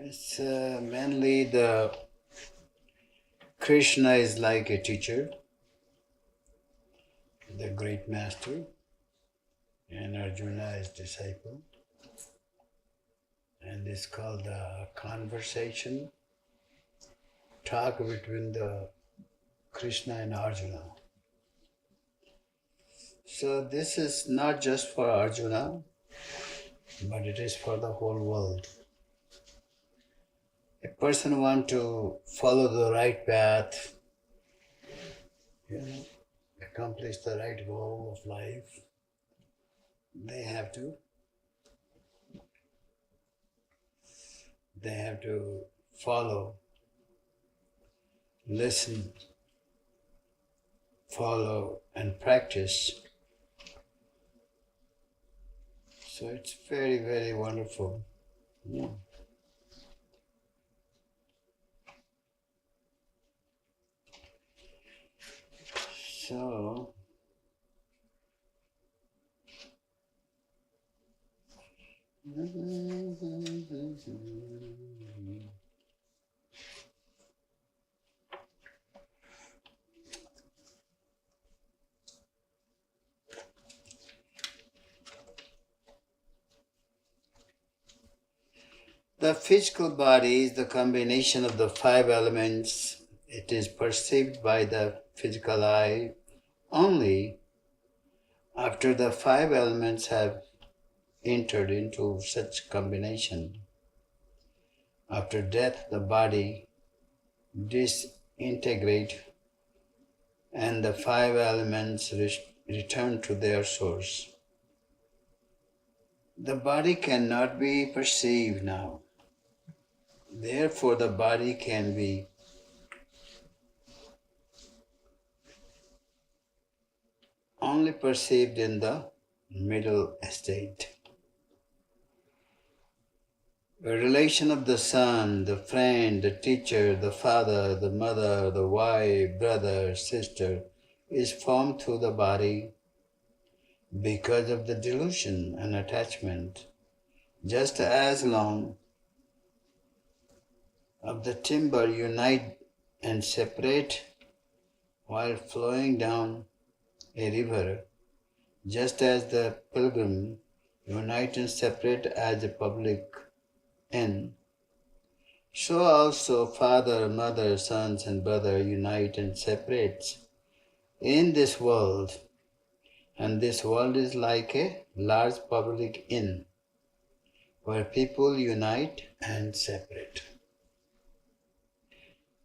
It's mainly the Krishna is like a teacher, the great master, and Arjuna is disciple. And it's called the conversation, talk between the Krishna and Arjuna. So this is not just for Arjuna, but it is for the whole world. A person want to follow the right path, accomplish the right goal of life, they have to follow, listen, follow and practice. So it's very, very wonderful. Yeah. So, the physical body is the combination of the five elements. It is perceived by the physical eye only after the five elements have entered into such combination. After death, the body disintegrates and the five elements return to their source. The body cannot be perceived now. Therefore, the body can be only perceived in the middle state. A relation of the son, the friend, the teacher, the father, the mother, the wife, brother, sister is formed through the body because of the delusion and attachment. Just as long of the timber unite and separate while flowing down a river, just as the pilgrim unite and separate as a public inn, so also father, mother, sons and brother unite and separates in this world, and this world is like a large public inn where people unite and separate.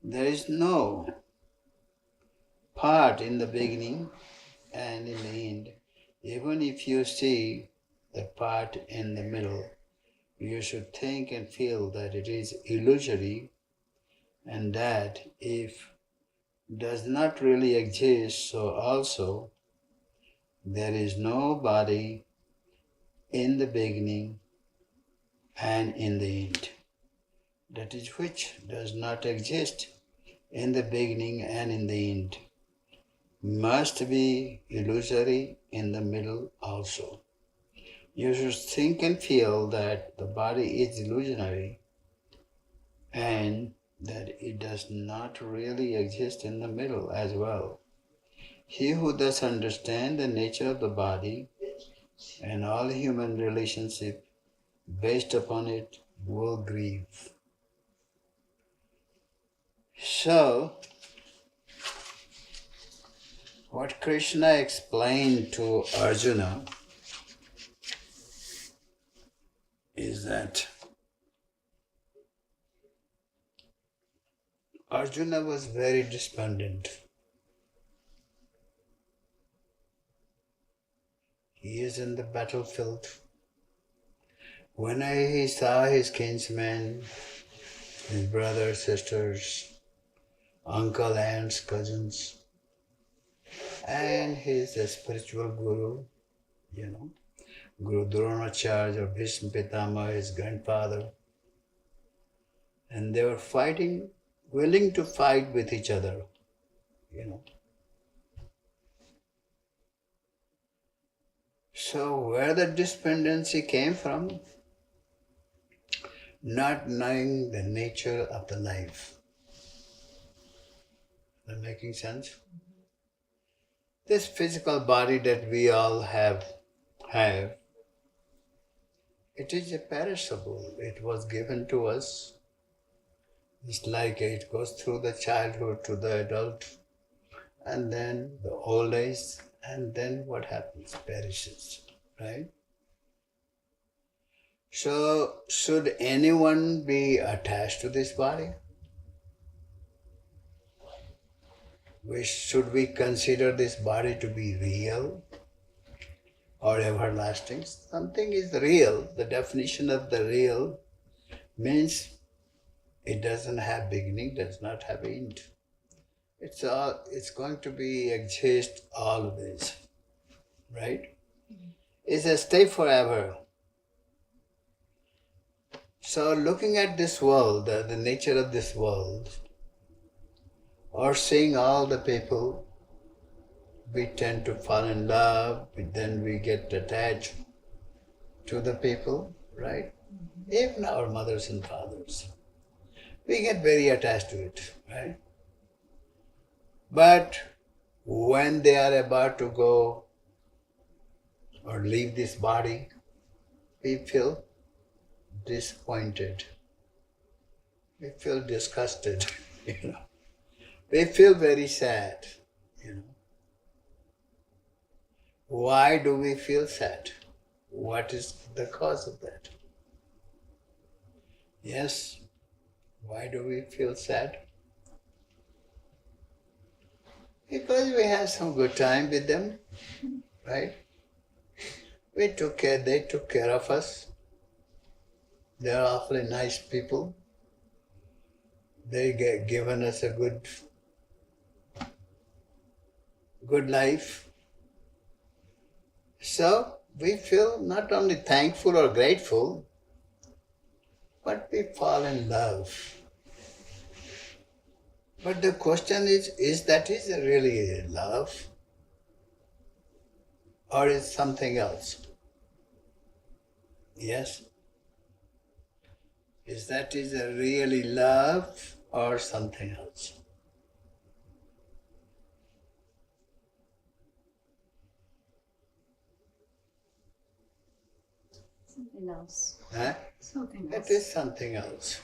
There is no part in the beginning and in the end. Even if you see the part in the middle, you should think and feel that it is illusory and that if does not really exist, so also there is no body in the beginning and in the end. That is which does not exist in the beginning and in the end must be illusory in the middle also. You should think and feel that the body is illusionary and that it does not really exist in the middle as well. He who thus understands the nature of the body and all human relationship based upon it will grieve. So, what Krishna explained to Arjuna is that Arjuna was very despondent. He is in the battlefield. When he saw his kinsmen, his brothers, sisters, uncle, aunts, cousins, and his spiritual guru, Guru Dronacharya or Bhishma Pitama, his grandfather, and they were fighting, willing to fight with each other, So where the despondency came from? not knowing the nature of the life. Is that making sense? This physical body that we all have, it is a perishable. It was given to us. It's like it goes through the childhood to the adult, and then the old age, and then what happens? Perishes, right? So, should anyone be attached to this body? Should we consider this body to be real or everlasting? Something is real. The definition of the real means it doesn't have beginning, does not have end. It's going to be exist always, right? It's a stay forever. So looking at this world, the nature of this world, or seeing all the people, we tend to fall in love, then we get attached to the people, right? Even our mothers and fathers. We get very attached to it, right? But when they are about to go or leave this body, we feel disappointed. We feel disgusted, We feel very sad, Why do we feel sad? What is the cause of that? Yes, why do we feel sad? Because we had some good time with them, right? They took care of us. They're awfully nice people. They given us a good life. So we feel not only thankful or grateful, but we fall in love. But the question is that really love? Or is something else? Yes? Is really love or something else? Something else. Huh? Something else. It is something else,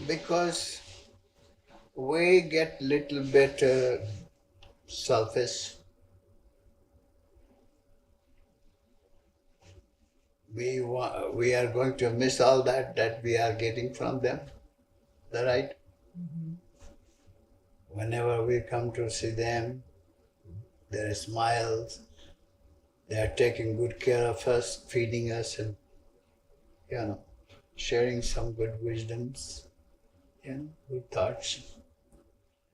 Because we get little bit selfish. We are going to miss all that we are getting from them. Is that right? Mm-hmm. Whenever we come to see them, there are smiles. They are taking good care of us, feeding us, and sharing some good wisdoms, good thoughts.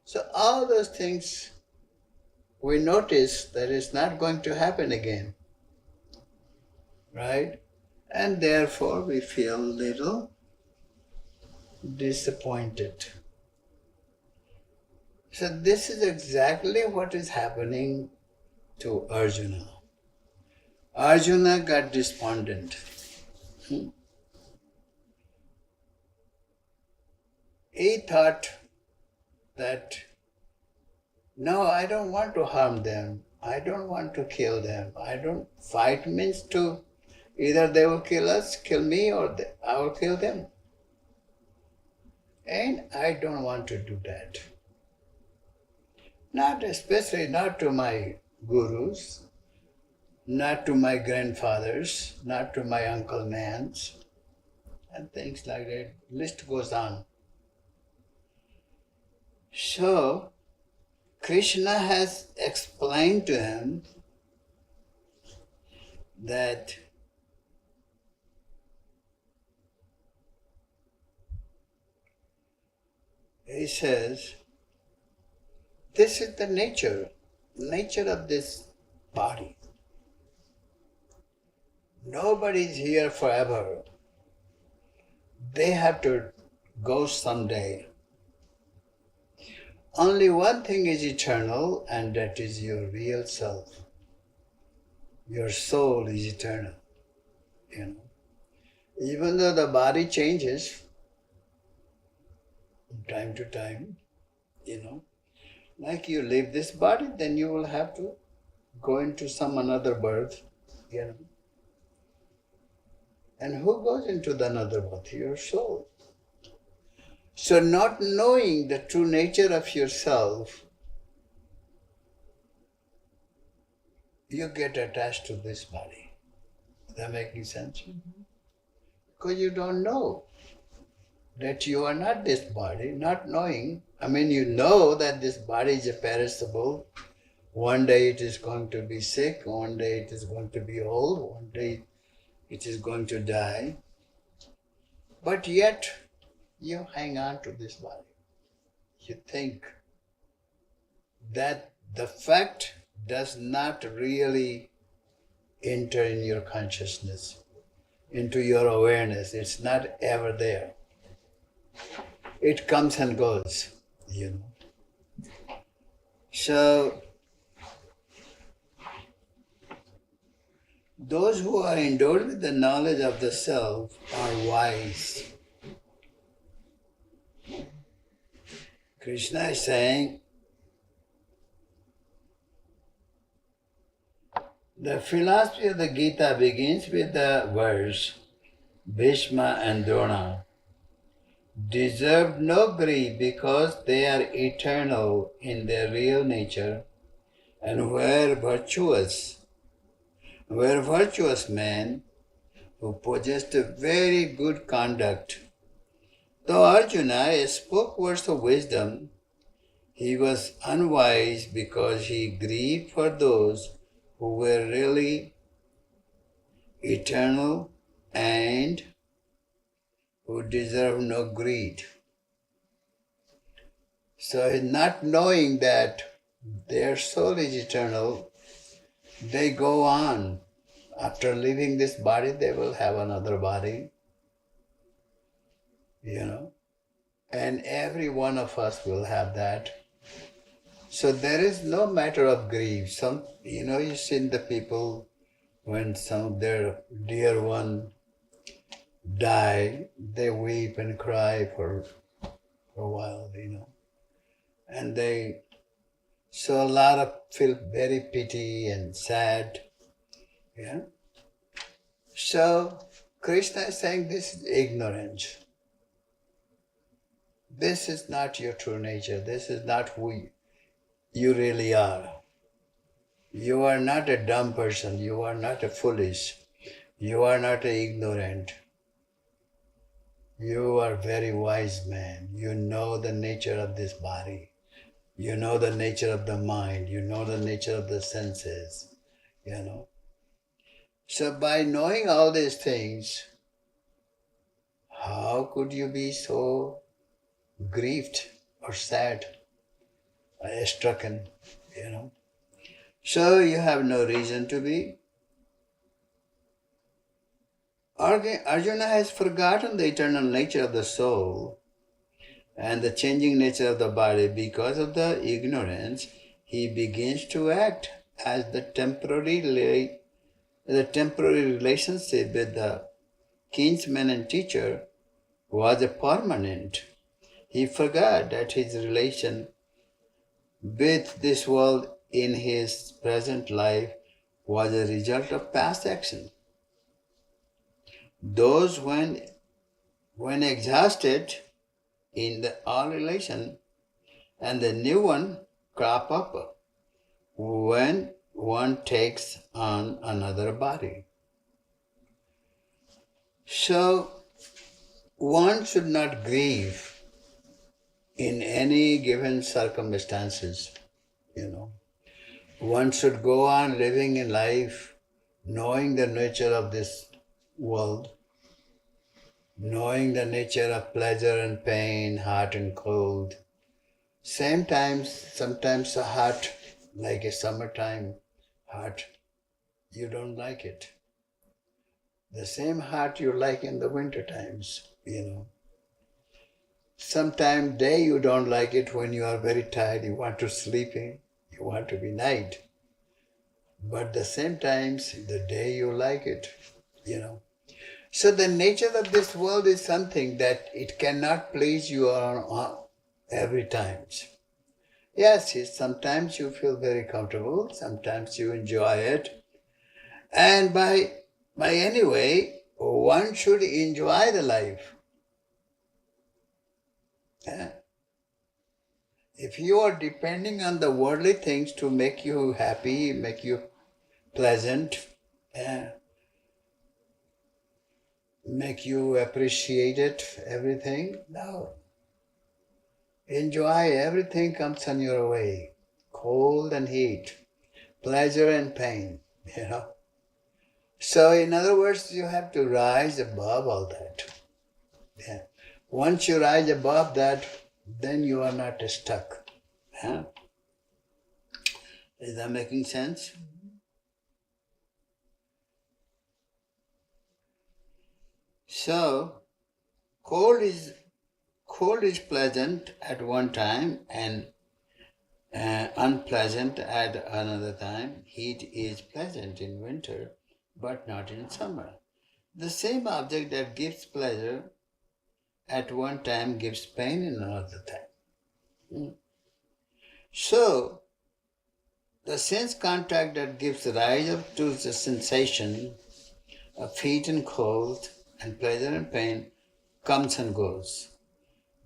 So all those things we notice that it's not going to happen again, right? And therefore we feel a little disappointed. So this is exactly what is happening to Arjuna. Arjuna got despondent. He thought that, no, I don't want to harm them. I don't want to kill them. Fight means to, either they will kill us, kill me, or I will kill them. And I don't want to do that. Especially not to my gurus, not to my grandfathers, not to my Uncle Nans, and things like that. List goes on. So, Krishna has explained to him that he says, this is the nature of this body. Nobody's here forever. They have to go someday. Only one thing is eternal, and that is your real self. Your soul is eternal, Even though the body changes from time to time, like you leave this body, then you will have to go into some another birth, you know. And who goes into the another birth? Your soul. So not knowing the true nature of yourself, you get attached to this body. Is that making sense? Mm-hmm. Because you don't know that you are not this body, not knowing. You know that this body is perishable. One day it is going to be sick, one day it is going to be old, one day it is going to die. But yet you hang on to this body. You think that the fact does not really enter in your consciousness, into your awareness. It's not ever there. It comes and goes, So, those who are endowed with the knowledge of the self are wise. Krishna is saying, the philosophy of the Gita begins with the verse, Bhishma and Drona deserve no grief because they are eternal in their real nature and were virtuous men who possessed a very good conduct. Though Arjuna spoke words of wisdom, he was unwise because he grieved for those who were really eternal and who deserve no greed. So not knowing that their soul is eternal, they go on. After leaving this body, they will have another body, And every one of us will have that. So there is no matter of grief. You see the people when some of their dear one die, they weep and cry for a while, And so a lot of feel very pity and sad. Yeah. So Krishna is saying this is ignorance. This is not your true nature. This is not who you really are. You are not a dumb person. You are not a foolish. You are not an ignorant. You are a very wise man. You know the nature of this body. You know the nature of the mind. You know the nature of the senses. So by knowing all these things, how could you be so grieved or sad or stricken, So you have no reason to be. Arjuna has forgotten the eternal nature of the soul and the changing nature of the body. Because of the ignorance, he begins to act as the temporary relationship with the kinsman and teacher was a permanent. He forgot that his relation with this world in his present life was a result of past action. Those when exhausted in the all relation and the new one crop up when one takes on another body. So one should not grieve in any given circumstances, One should go on living in life knowing the nature of this world, knowing the nature of pleasure and pain, hot and cold. Sometimes a hot, like a summertime hot, you don't like it. The same hot you like in the winter times, Sometimes day you don't like it when you are very tired, you want to sleep in, you want to be night. But the same times, the day you like it, So the nature of this world is something that it cannot please you on every time. Yes, sometimes you feel very comfortable, sometimes you enjoy it. And by anyway, one should enjoy the life. Yeah. If you are depending on the worldly things to make you happy, make you pleasant, yeah, make you appreciate it, everything, no. Enjoy, everything comes on your way. Cold and heat, pleasure and pain, you know. So in other words, you have to rise above all that. Yeah. Once you rise above that, then you are not stuck. Yeah. Is that making sense? So cold is pleasant at one time and unpleasant at another time. Heat is pleasant in winter, but not in summer. The same object that gives pleasure at one time gives pain in another time. So, the sense contact that gives rise up to the sensation of heat and cold and pleasure and pain comes and goes.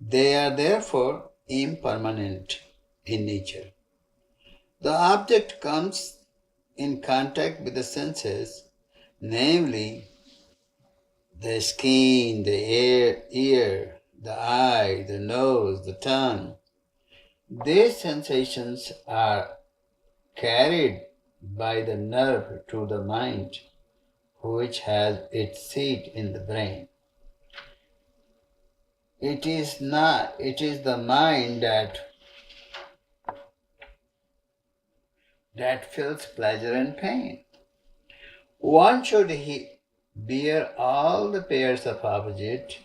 They are therefore impermanent in nature. The object comes in contact with the senses, namely the skin, the ear, the eye, the nose, the tongue. These sensations are carried by the nerve to the mind, which has its seat in the brain. It is the mind that feels pleasure and pain. One should bear all the pairs of opposite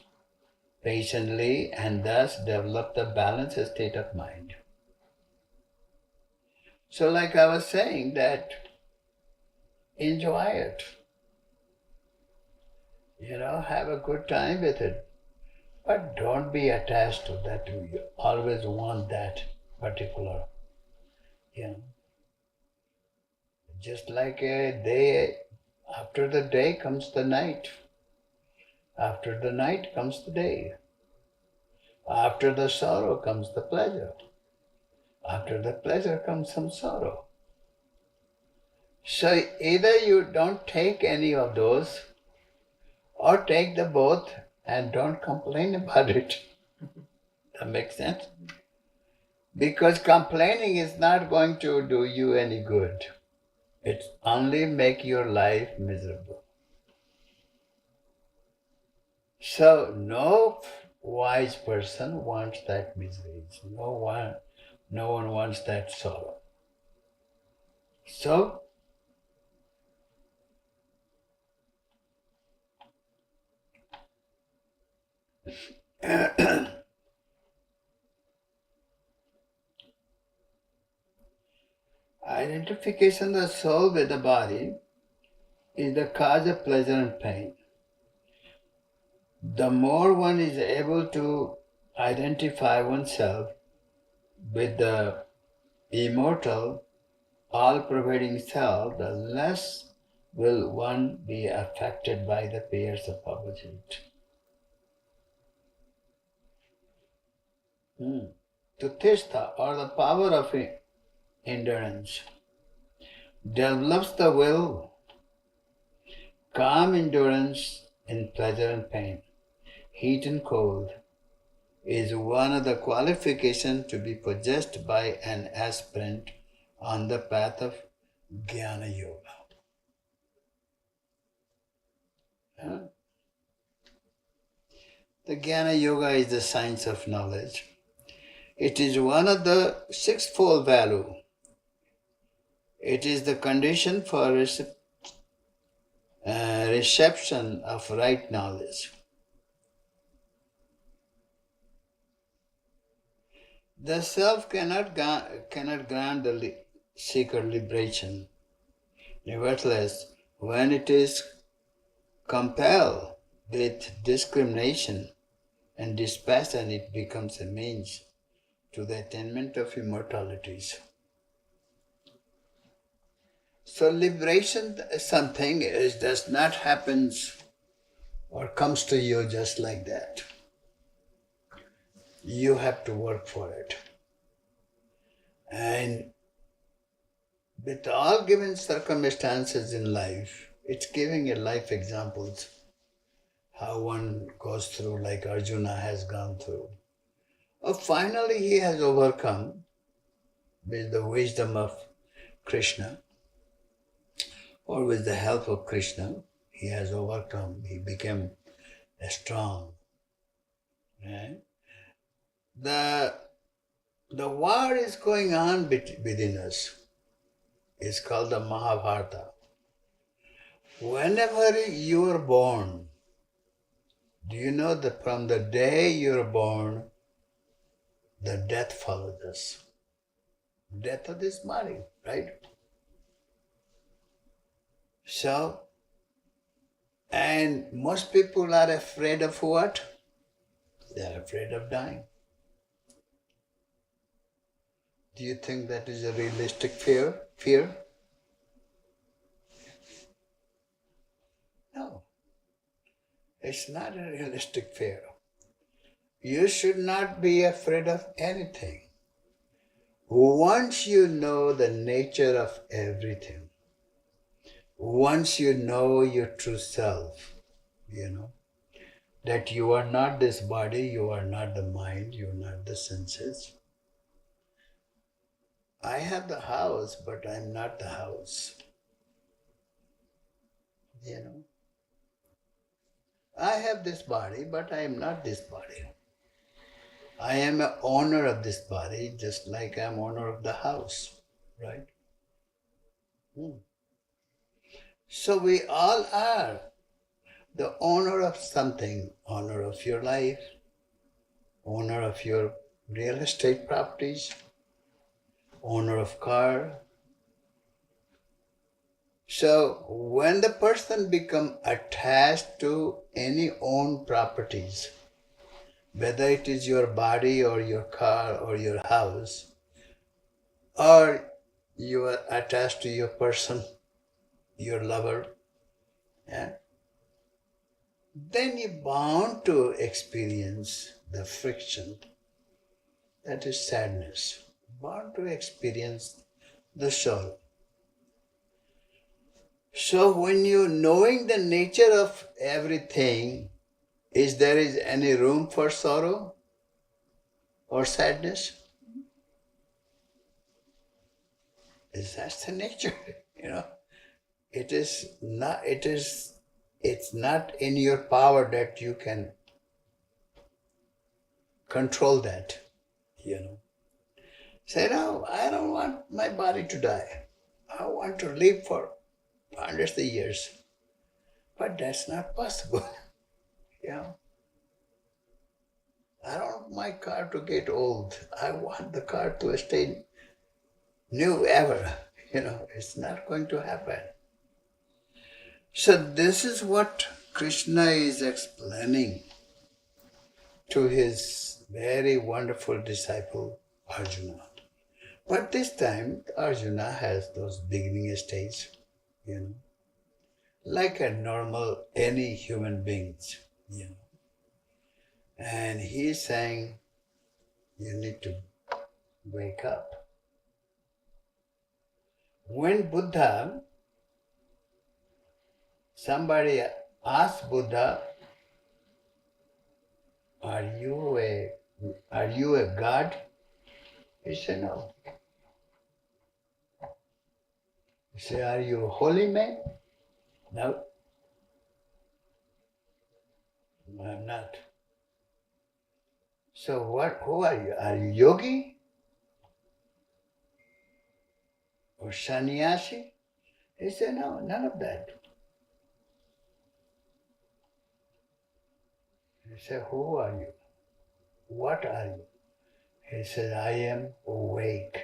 patiently and thus develop the balanced state of mind. So like I was saying, that enjoy it. Have a good time with it. But don't be attached to that. You always want that particular, you know. Just like a day, after the day comes the night. After the night comes the day. After the sorrow comes the pleasure. After the pleasure comes some sorrow. So either you don't take any of those or take the both and don't complain about it. That makes sense? Because complaining is not going to do you any good. It only make your life miserable. So no wise person wants that misery. No one wants that sorrow. So identification of the soul with the body is the cause of pleasure and pain. The more one is able to identify oneself with the immortal, all-pervading self, the less will one be affected by the pairs of opposite. Tutishta, or the power of endurance, develops the will, calm endurance in pleasure and pain, heat and cold, is one of the qualifications to be possessed by an aspirant on the path of Jnana Yoga. Huh? The Jnana Yoga is the science of knowledge. It is one of the sixfold value. It is the condition for reception of right knowledge. The self cannot grant the seeker liberation. Nevertheless, when it is compelled with discrimination and dispassion, it becomes a means to the attainment of immortalities. So liberation is something is does not happen or comes to you just like that. You have to work for it. And with all given circumstances in life, it's giving a life examples how one goes through, like Arjuna has gone through. Finally he has overcome with the wisdom of Krishna, or with the help of Krishna, he has overcome, he became strong. Right? The war is going on within us. It's called the Mahabharata. Whenever you are born, do you know that from the day you are born, the death follows us? Death of this body, right? So, and most people are afraid of what? They are afraid of dying. Do you think that is a realistic fear? No, it's not a realistic fear. You should not be afraid of anything. Once you know the nature of everything, once you know your true self, that you are not this body, you are not the mind, you are not the senses. I have the house, but I'm not the house. I have this body, but I am not this body. I am an owner of this body, just like I am owner of the house, right? So we all are the owner of something, owner of your life, owner of your real estate properties, owner of car. So when the person become attached to any own properties, whether it is your body or your car or your house, or you are attached to your person, your lover, then you're bound to experience the friction. That is sadness. Bound to experience the sorrow. So when you knowing the nature of everything, is there any room for sorrow or sadness? That's the nature, It's not in your power that you can control that, Say, no, I don't want my body to die. I want to live for hundreds of years. But that's not possible, I don't want my car to get old. I want the car to stay new ever. It's not going to happen. So this is what Krishna is explaining to his very wonderful disciple Arjuna. But this time Arjuna has those beginning stage, like a normal any human beings, And he is saying, you need to wake up. When somebody asked Buddha, are you a god? He said, no. He said, are you a holy man? No. I'm not. So who are you? Are you yogi? Or sannyasi? He said, no, none of that. He said, who are you? What are you? He said, I am awake.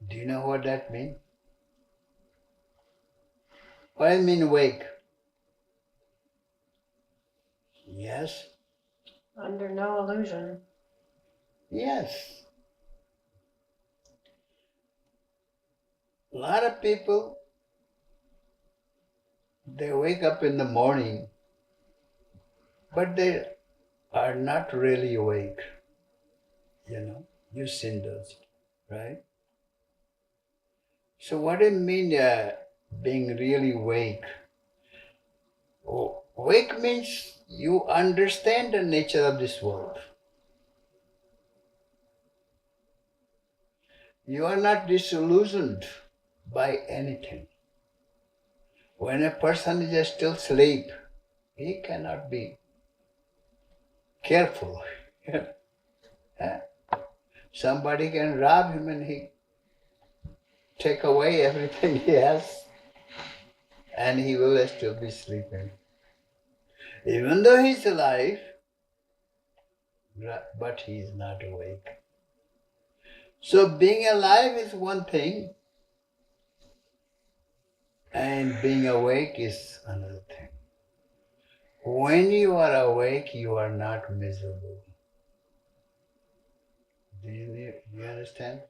Do you know what that means? What I mean awake? Yes? Under no illusion. Yes. A lot of people, they wake up in the morning, but they are not really awake. You've seen those, right? So what do you mean being really awake? Awake means you understand the nature of this world. You are not disillusioned by anything. When a person is still asleep, he cannot be careful. Somebody can rob him and he take away everything he has, and he will still be sleeping. Even though he's alive, but he is not awake. So being alive is one thing, and being awake is another thing. When you are awake, you are not miserable. Do you understand?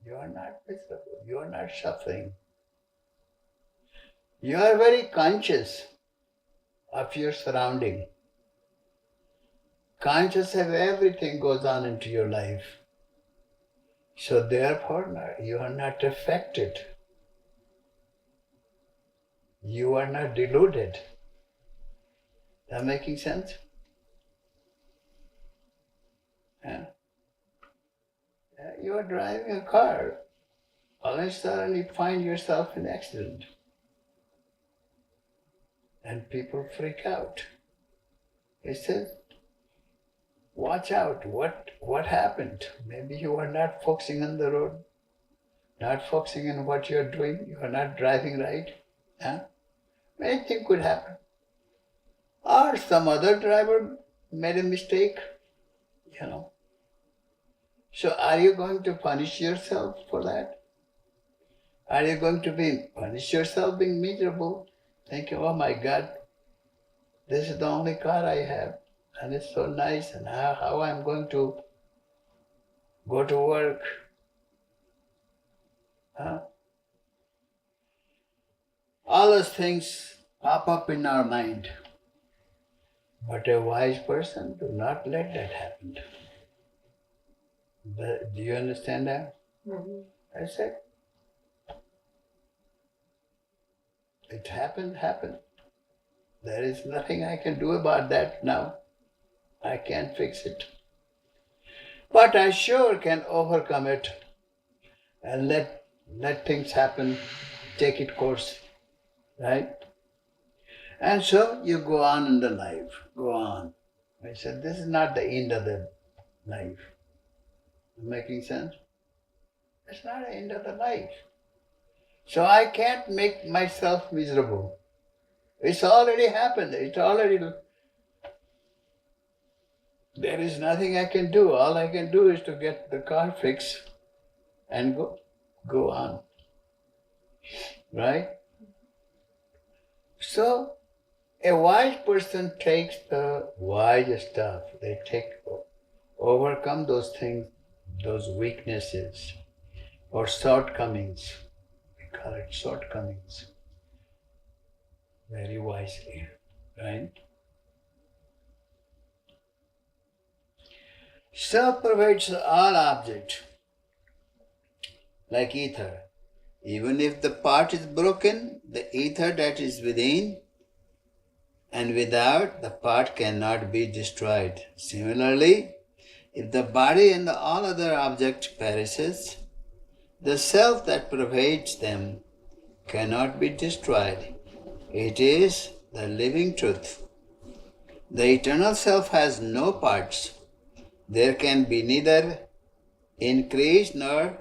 You are not miserable. You are not suffering. You are very conscious of your surrounding. Conscious of everything goes on into your life. So therefore, you are not affected. You are not deluded. That making sense? Yeah. You are driving a car. All of a sudden you find yourself in an accident. And people freak out. He says, watch out, what happened? Maybe you are not focusing on the road, not focusing on what you are doing, you are not driving right. Anything could happen. Or some other driver made a mistake, So are you going to punish yourself for that? Are you going to punish yourself being miserable? Thinking, oh my God, this is the only car I have, and it's so nice, and how I'm going to go to work. All those things pop up in our mind. But a wise person do not let that happen. Do you understand that? Mm-hmm. I said, it happened. There is nothing I can do about that now. I can't fix it. But I sure can overcome it and let things happen, take its course, right? And so you go on in the life, go on. I said, this is not the end of the life. Making sense? It's not the end of the life. So I can't make myself miserable. It's already happened. There is nothing I can do. All I can do is to get the car fixed and go on. Right? So a wise person takes the wise stuff. They overcome those things, those weaknesses or shortcomings. We call it shortcomings. Very wisely, right? Self pervades all objects, like ether. Even if the part is broken, the ether that is within and without, the part cannot be destroyed. Similarly, if the body and all other objects perishes, the self that pervades them cannot be destroyed. It is the living truth. The eternal self has no parts. There can be neither increase nor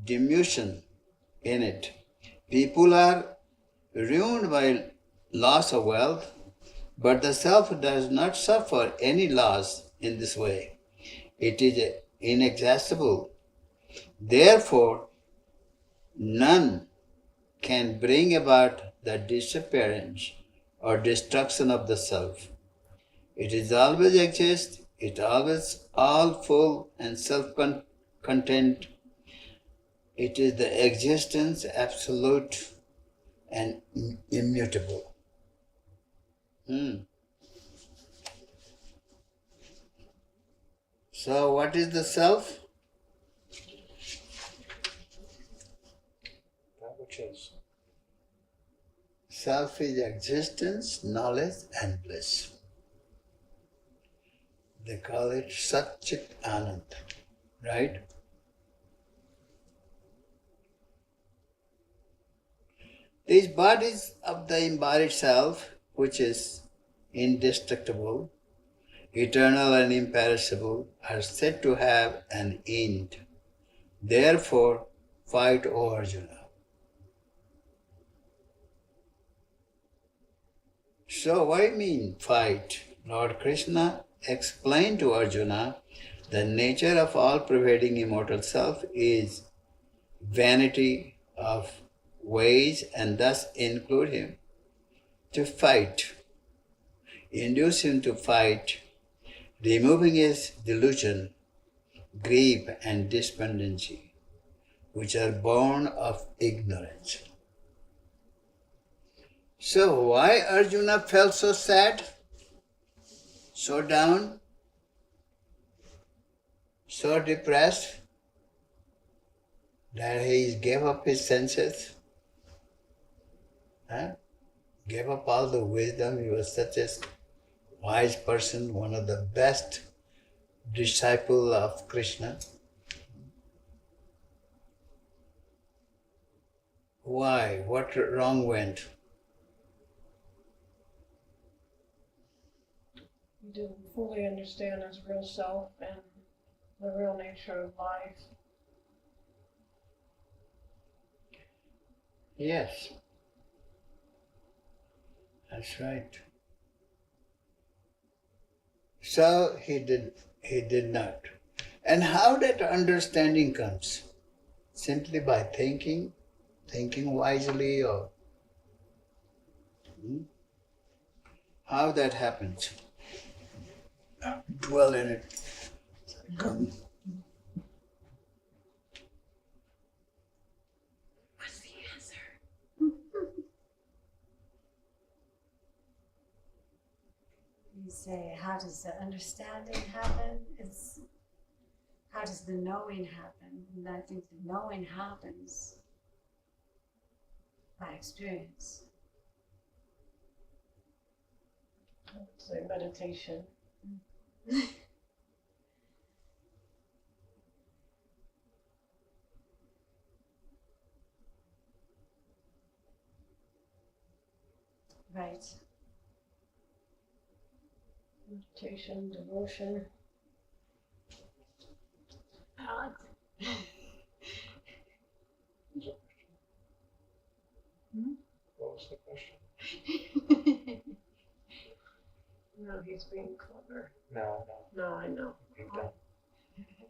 diminution in it. People are ruined by loss of wealth, but the self does not suffer any loss in this way. It is inexhaustible. Therefore, none can bring about the disappearance or destruction of the self. It is always exist, it always all full and self-content. It is the existence absolute and immutable. So what is the self? That which is. Self is existence, knowledge and bliss. They call it Satchit Anand, right? These bodies of the embodied self, which is indestructible, eternal and imperishable, are said to have an end. Therefore, fight, O Arjuna. So, what do you mean fight? Lord Krishna explained to Arjuna the nature of all pervading immortal self is vanity of ways and thus include him to fight, induce him to fight, removing his delusion, grief and despondency, which are born of ignorance. So why Arjuna felt so sad, so down, so depressed that he gave up his senses? Gave up all the wisdom. He was such a wise person, one of the best disciple of Krishna. Why? What wrong went? He didn't fully understand his real self and the real nature of life. Yes. That's right. So he did not. And how that understanding comes? Simply by thinking wisely, or how that happens? Dwell in it. Come. What's the answer? You say, how does the understanding happen? It's how does the knowing happen? And I think the knowing happens by experience. I would say meditation. Right. Meditation, devotion. Alex? What was the question? No, he's being clever. No. No, I know. You've done.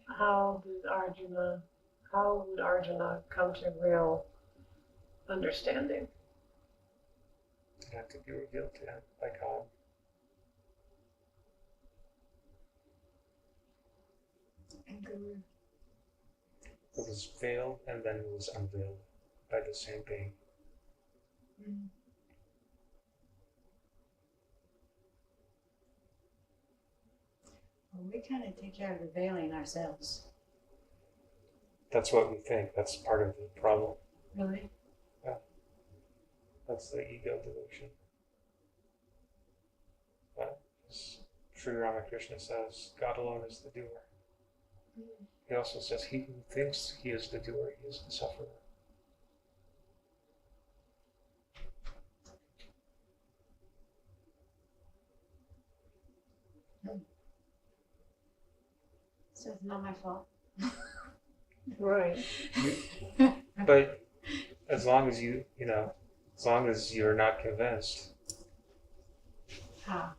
How would Arjuna come to real understanding? It had to be revealed to him by God. It was veiled and then it was unveiled by the same being. Well, we kind of take care of the veiling ourselves. That's what we think. That's part of the problem. Really? That's the ego delusion. But as Sri Ramakrishna says, God alone is the doer. He also says, he who thinks he is the doer, he is the sufferer. So it's not my fault. Right. But as long as as long as you're not convinced, How?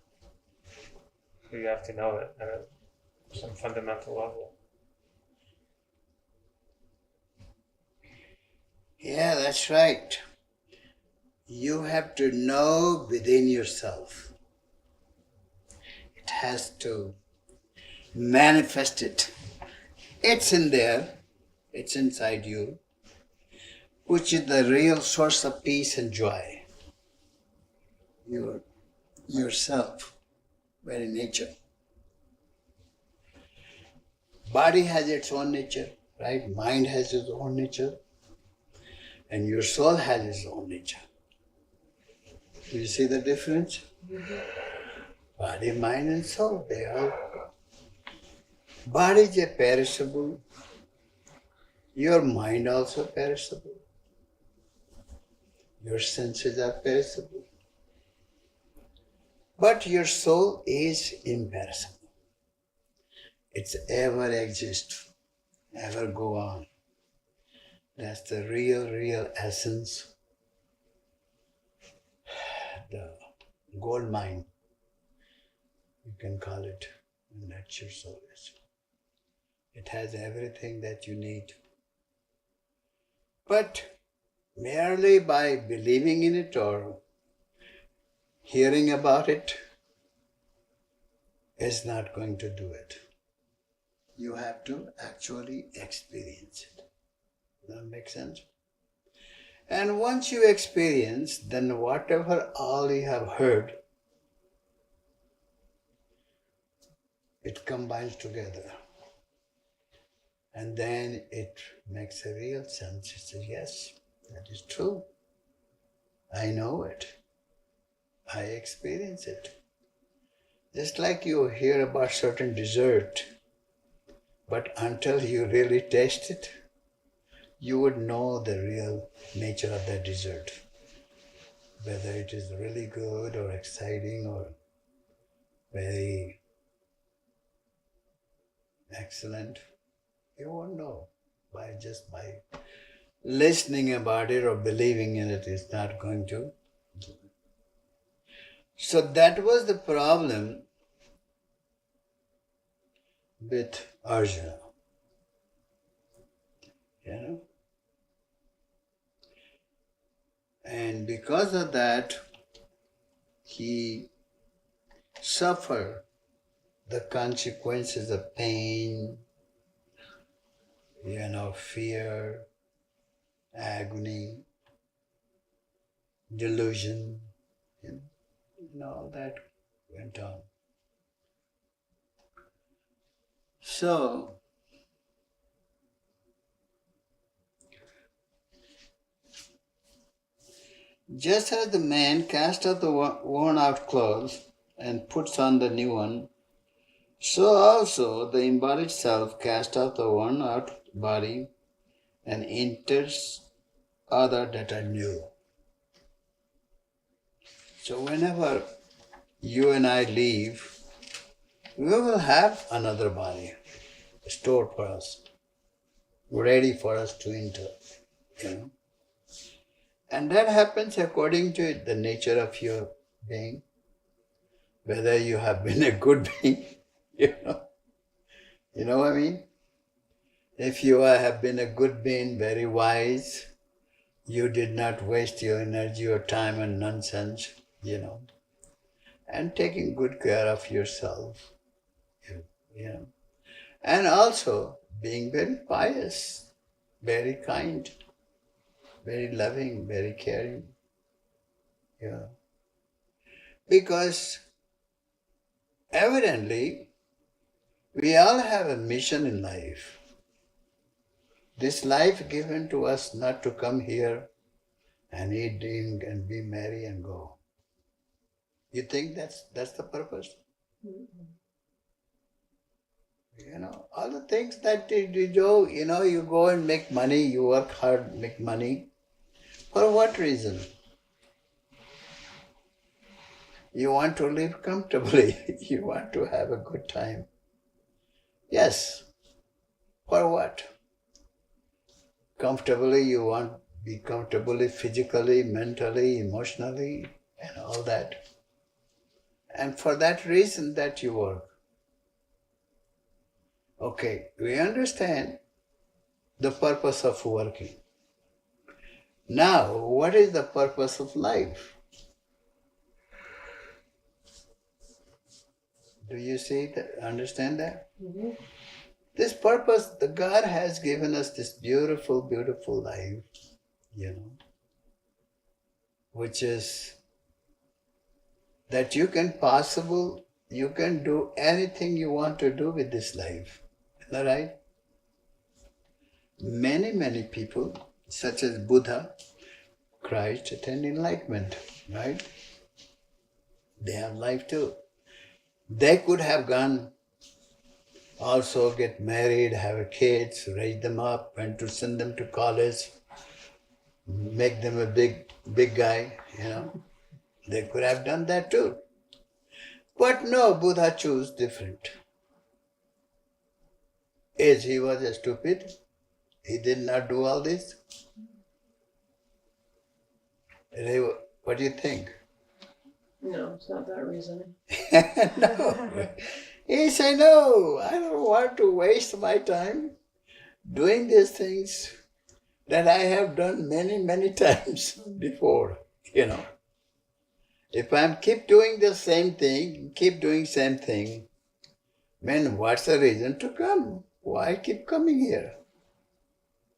you have to know it at some fundamental level. Yeah, that's right. You have to know within yourself. It has to manifest it. It's in there, it's inside you, which is the real source of peace and joy. Yourself, very nature. Body has its own nature, right? Mind has its own nature, and your soul has its own nature. Do you see the difference? Body, mind, and soul, they are. Body is a perishable. Your mind also perishable. Your senses are perishable. But your soul is imperishable. It's ever exist, ever go on. That's the real essence, the gold mine, you can call it, and that's your soul is. It has everything that you need. But merely by believing in it or hearing about it is not going to do it. You have to actually experience it. Does that make sense? And once you experience, then whatever all you have heard, it combines together. And then it makes a real sense. It says, yes, that is true. I know it. I experience it. Just like you hear about certain dessert, but until you really taste it, you would know the real nature of that dessert. Whether it is really good or exciting or very excellent, you won't know. By listening about it or believing in it is not going to. So that was the problem with Arjuna. You know? And because of that, he suffered the consequences of pain, fear, agony, delusion, all that went on. So, just as the man casts off the worn out clothes and puts on the new one, so also the embodied self casts off the worn out body and enters other that are new. So whenever you and I leave, we will have another body stored for us, ready for us to enter. And that happens according to the nature of your being, whether you have been a good being, You know what I mean? If you have been a good being, very wise, you did not waste your energy or time on nonsense, and taking good care of yourself, and also being very pious, very kind, very loving, very caring, because evidently we all have a mission in life. This life given to us not to come here and eat, drink, and be merry and go. You think that's the purpose? Mm-hmm. All the things that you do, you go and make money, you work hard, make money. For what reason? You want to live comfortably. You want to have a good time. Yes. For what? Comfortably, you want to be comfortably physically, mentally, emotionally, and all that. And for that reason that you work. Okay, we understand the purpose of working. Now, what is the purpose of life? Do you see that? Understand that? Mm-hmm. This purpose, the God has given us this beautiful, beautiful life, which is that you can do anything you want to do with this life. Is that right? Many, many people, such as Buddha, Christ, attained enlightenment, right? They have life too. They could have gone also get married, have kids, raise them up, and to send them to college, make them a big guy, They could have done that too. But no, Buddha chose different. As he was stupid, he did not do all this. What do you think? No, it's not that reasoning. No. He said, no, I don't want to waste my time doing these things that I have done many, many times before, If I keep doing the same thing, then what's the reason to come? Why keep coming here?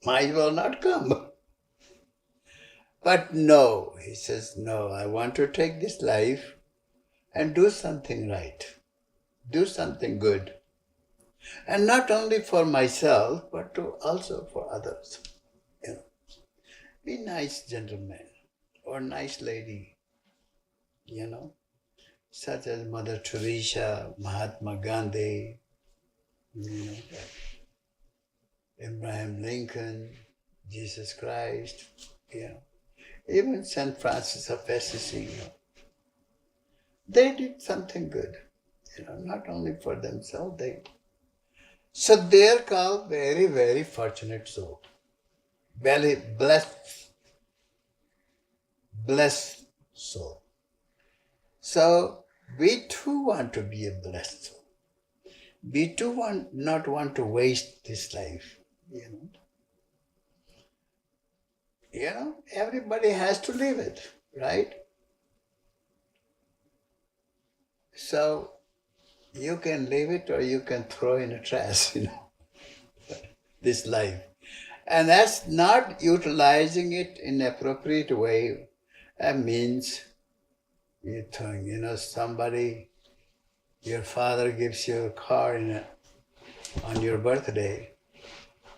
Might as well not come. But no, he says, no, I want to take this life and do something right. Do something good. And not only for myself, but also for others. Be nice gentleman or nice lady, such as Mother Teresa, Mahatma Gandhi, Abraham Lincoln, Jesus Christ, even St. Francis of Assisi. They did something good, not only for themselves. So they're called very, very fortunate soul. Very blessed soul. So we too want to be a blessed soul. We too not want to waste this life. Everybody has to live it, right? So you can live it or you can throw in a trash, this life. And that's not utilizing it in an appropriate way. That means you think, somebody, your father gives you a car on your birthday,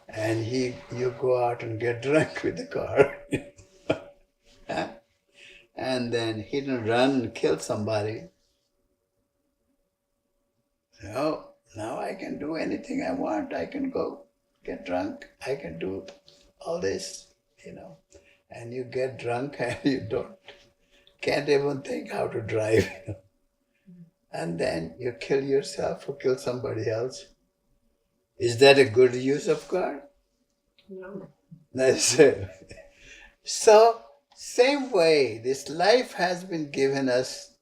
and you go out and get drunk with the car. And then he didn't run and kill somebody. So now I can do anything I want. I can go get drunk. I can do all this, And you get drunk and you can't even think how to drive. And then you kill yourself or kill somebody else. Is that a good use of God? No. That's it. So, same way, this life has been given us.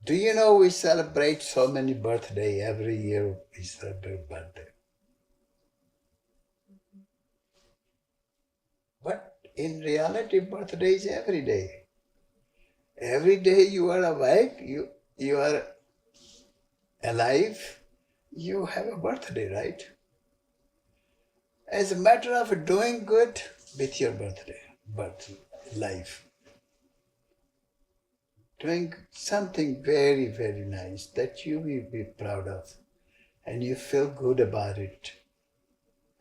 Do you know we celebrate so many birthdays every year? We celebrate birthday. But in reality, birthday is every day. Every day you are awake, you are alive, you have a birthday, right? As a matter of doing good with your life. Doing something very, very nice that you will be proud of and you feel good about it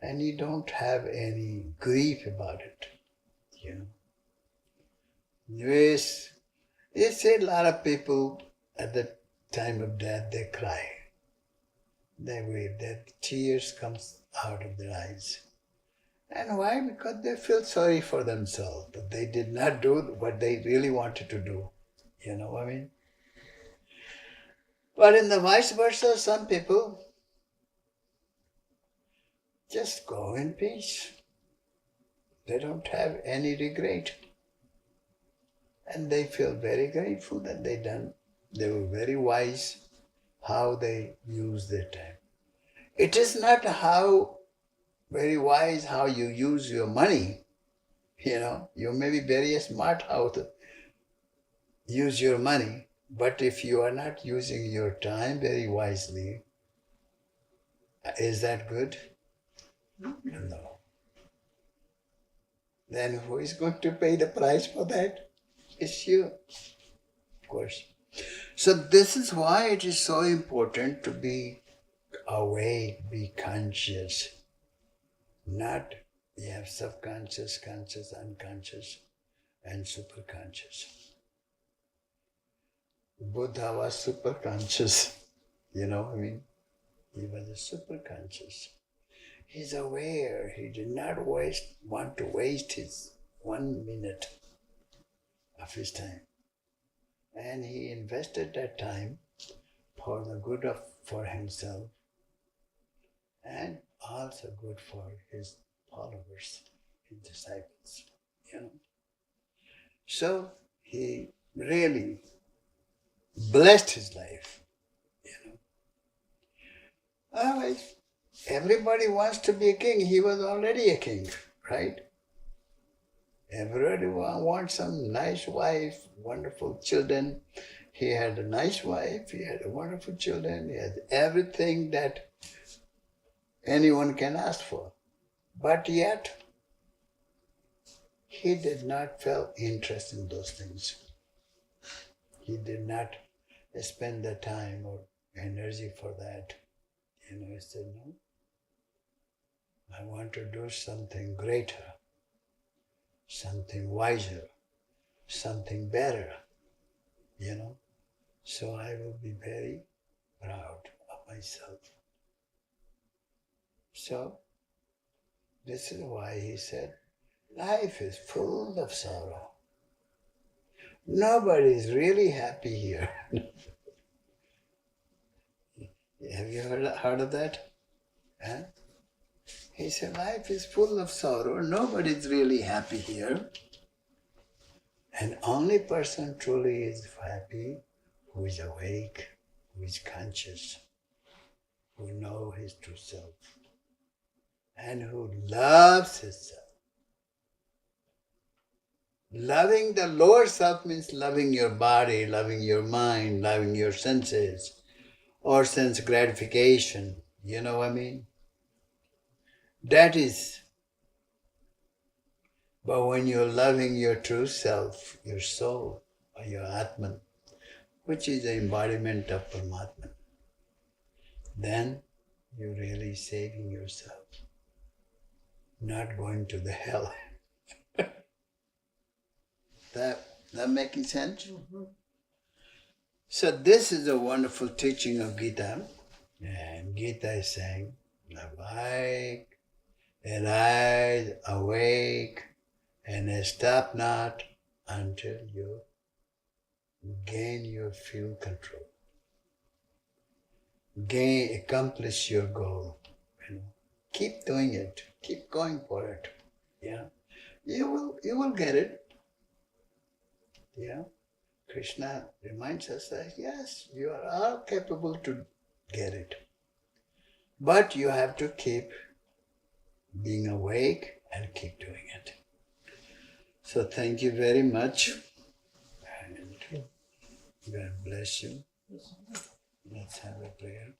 and you don't have any grief about it, Yes, you see a lot of people at the time of death, they cry. They weep, their tears comes out of their eyes. And why? Because they feel sorry for themselves, that they did not do what they really wanted to do. You know what I mean? But in the vice versa, some people just go in peace. They don't have any regret. And they feel very grateful that they were very wise how they use their time. It is not very wise how you use your money, You may be very smart how to use your money, but if you are not using your time very wisely, is that good? No. Then who is going to pay the price for that? It's you, of course. So this is why it is so important to be awake, be conscious. Not you have subconscious, conscious, unconscious, and superconscious. Buddha was superconscious. He was a superconscious. He's aware. He did not want to waste his 1 minute of his time. And he invested that time for the good for himself and also good for his followers, his disciples. So he really blessed his life. Otherwise, everybody wants to be a king. He was already a king, right? Everybody wants some nice wife, wonderful children. He had a nice wife, he had wonderful children, he had everything that anyone can ask for. But yet, he did not feel interest in those things. He did not spend the time or energy for that. He said, no, I want to do something greater, something wiser, something better, So I will be very proud of myself. So, this is why he said, life is full of sorrow. Nobody is really happy here. Have you heard of that? Huh? He said, life is full of sorrow. Nobody is really happy here. And only person truly is happy who is awake, who is conscious, who knows his true self, and who loves his self. Loving the lower self means loving your body, loving your mind, loving your senses, or sense gratification. You know what I mean? That is. But when you're loving your true self, your soul, or your Atman, which is the embodiment of Paramatman, then you're really saving yourself, not going to the hell. That making sense? Mm-hmm. So this is a wonderful teaching of Gita. And Gita is saying, arise, awake, and stop not until you gain your full control. Accomplish your goal. Keep doing it. Keep going for it. You will get it. Krishna reminds us that yes, you are all capable to get it. But you have to keep being awake and keep doing it. So thank you very much. And God bless you. Let's have a prayer.